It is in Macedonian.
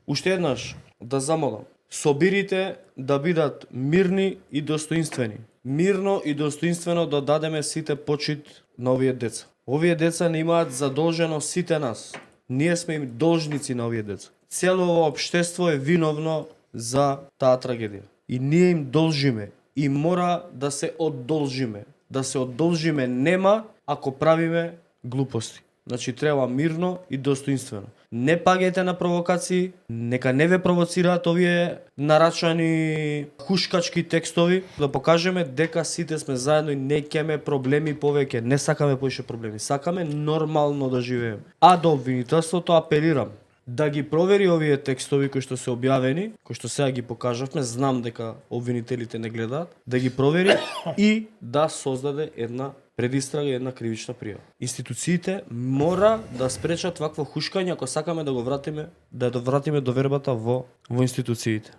Уште еднаш да замолам. Собирите да бидат мирни и достоинствени. Мирно и достоинствено да дадеме сите почит на овие деца. Овие деца не имаат задолжено сите нас. Ние сме им должници на овие деца. Цело ово општество е виновно за таа трагедија. И ние им должиме. И мора да се одолжиме. Да се одолжиме нема ако правиме глупости. Значи треба мирно и достоинствено. Не паѓајте на провокации, нека не ве провоцираат овие нарачани хушкачки текстови, да покажеме дека сите сме заедно и не ќеме проблеми повеќе, не сакаме поише проблеми, сакаме нормално да живееме. А до обвинителството апелирам да ги провери овие текстови кои што се објавени, кои што сега ги покажавме, знам дека обвинителите не гледаат, да ги провери и да создаде една предистрага и една кривична пријава. Институциите мора да спречат вакво хушкање ако сакаме да го вратиме, да вратиме довербата во институциите.